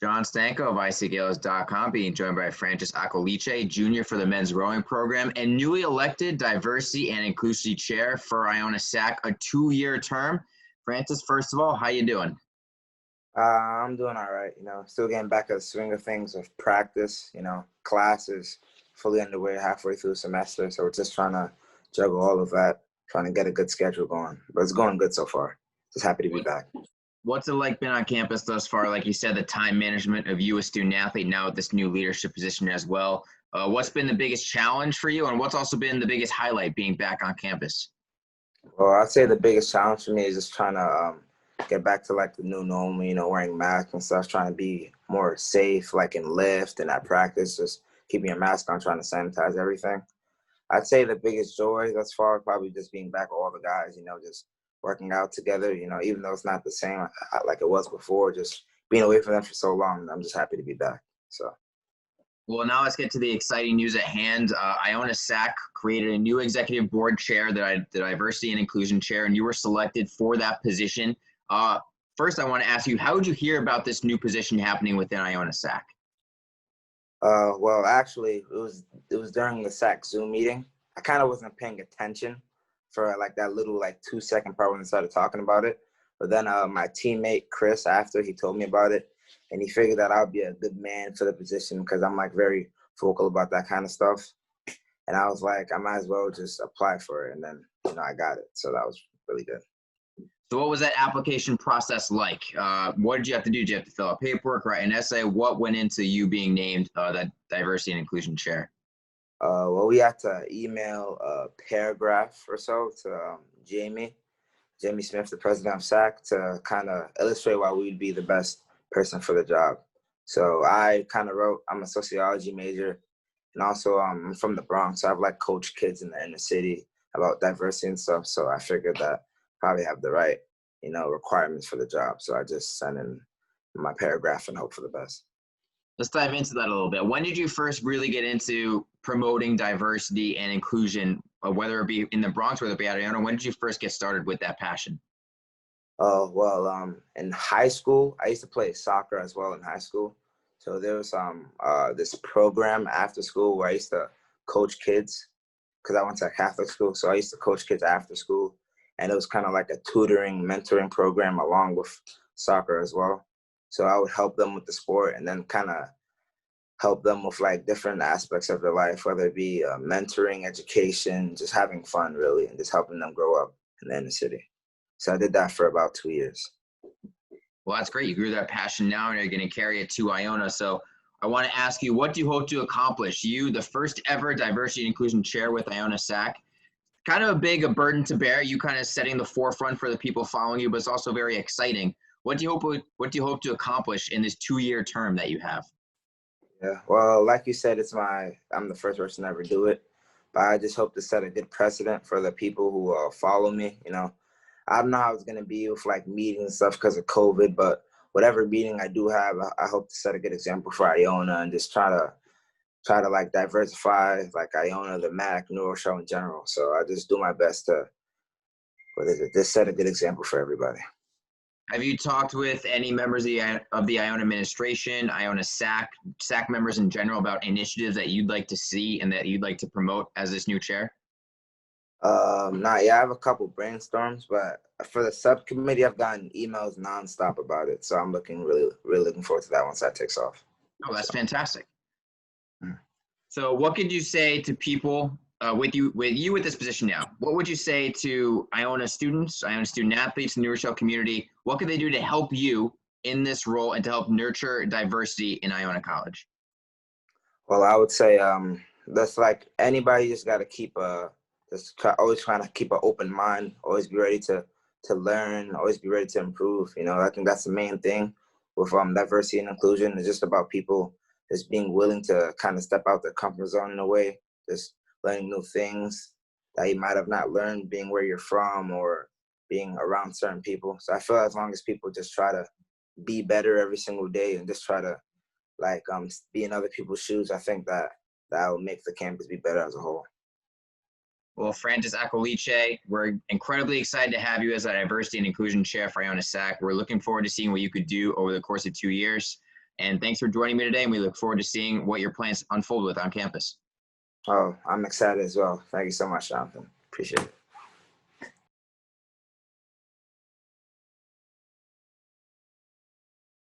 John Stanko of ICGales.com, being joined by Francis Acolitse, Jr. for the men's rowing program, and newly elected Diversity and Inclusion Chair for Iona SAAC, a 2-year term. Francis, first of all, how you doing? I'm doing all right. Still getting back to the swing of things with practice. Class is fully underway halfway through the semester, so we're just trying to juggle all of that, trying to get a good schedule going. But it's going good so far. Just happy to be back. What's it like been on campus thus far? Like you said, the time management of you, a student athlete, now with this new leadership position as well. What's been the biggest challenge for you, and what's also been the biggest highlight being back on campus? Well, I'd say the biggest challenge for me is just trying to get back to like the new normal, wearing masks and stuff, trying to be more safe, like in lift and at practice, just keeping your mask on, trying to sanitize everything. I'd say the biggest joy thus far probably just being back with all the guys, just working out together, even though it's not the same like it was before, just being away from them for so long. I'm just happy to be back. So. Well, now let's get to the exciting news at hand. Iona SAAC created a new executive board chair, the Diversity and Inclusion Chair, and you were selected for that position. First, I want to ask you, how did you hear about this new position happening within Iona SAAC? Well, actually, it was during the SAC Zoom meeting. I kind of wasn't paying attention for like that little 2-second part when they started talking about it. But then my teammate Chris, after he told me about it, and he figured that I'd be a good man for the position because I'm like very vocal about that kind of stuff. And I was like, I might as well just apply for it. And then I got it, so that was really good. So what was that application process like? What did you have to do? Did you have to fill out paperwork, write an essay? What went into you being named that Diversity and Inclusion Chair? Well, we had to email a paragraph or so to Jamie Smith, the president of SAC, to kind of illustrate why we'd be the best person for the job. So I kind of wrote, I'm a sociology major, and also I'm from the Bronx, so I've coached kids in the inner city about diversity and stuff. So I figured that probably have the right, requirements for the job. So I just sent in my paragraph and hope for the best. Let's dive into that a little bit. When did you first really get into promoting diversity and inclusion, whether it be in the Bronx, whether it be at Iona? When did you first get started with that passion? Oh, well, in high school, I used to play soccer as well in high school. So there was this program after school where I used to coach kids because I went to a Catholic school. So I used to coach kids after school. And it was kind of like a tutoring, mentoring program along with soccer as well. So I would help them with the sport and then kind of help them with different aspects of their life, whether it be mentoring, education, just having fun really, and just helping them grow up in the inner city. So I did that for about 2 years. Well, that's great. You grew that passion now and you're going to carry it to Iona. So I want to ask you, what do you hope to accomplish? You, the first ever Diversity and Inclusion Chair with Iona SAAC, kind of a burden to bear. You kind of setting the forefront for the people following you, but it's also very exciting. What do you hope to accomplish in this 2-year term that you have? Yeah, well, like you said, I'm the first person to ever do it, but I just hope to set a good precedent for the people who follow me. I don't know how it's gonna be with meetings and stuff because of COVID, but whatever meeting I do have, I hope to set a good example for Iona and just try to diversify Iona, the MAC, Neuro Show in general. So I just do my best to just set a good example for everybody. Have you talked with any members of the Iona administration, Iona SAAC members in general, about initiatives that you'd like to see and that you'd like to promote as this new chair? Not yet. I have a couple brainstorms, but for the subcommittee, I've gotten emails nonstop about it. So I'm really looking forward to that once that takes off. Oh, that's fantastic. So what could you say to people with this position now? What would you say to Iona students, Iona student athletes, the New Rochelle community? What could they do to help you in this role and to help nurture diversity in Iona College? Well, I would say that's anybody just got to keep always trying to keep an open mind, always be ready to learn, always be ready to improve. I think that's the main thing with diversity and inclusion. It's just about people just being willing to kind of step out their comfort zone in a way, just learning new things that you might have not learned being where you're from or being around certain people. So I feel as long as people just try to be better every single day and just try to be in other people's shoes, I think that will make the campus be better as a whole. Well, Francis Acolitse, we're incredibly excited to have you as a Diversity and Inclusion Chair for Iona SAAC. We're looking forward to seeing what you could do over the course of 2 years. And thanks for joining me today. And we look forward to seeing what your plans unfold with on campus. Oh, I'm excited as well. Thank you so much, Jonathan. Appreciate it.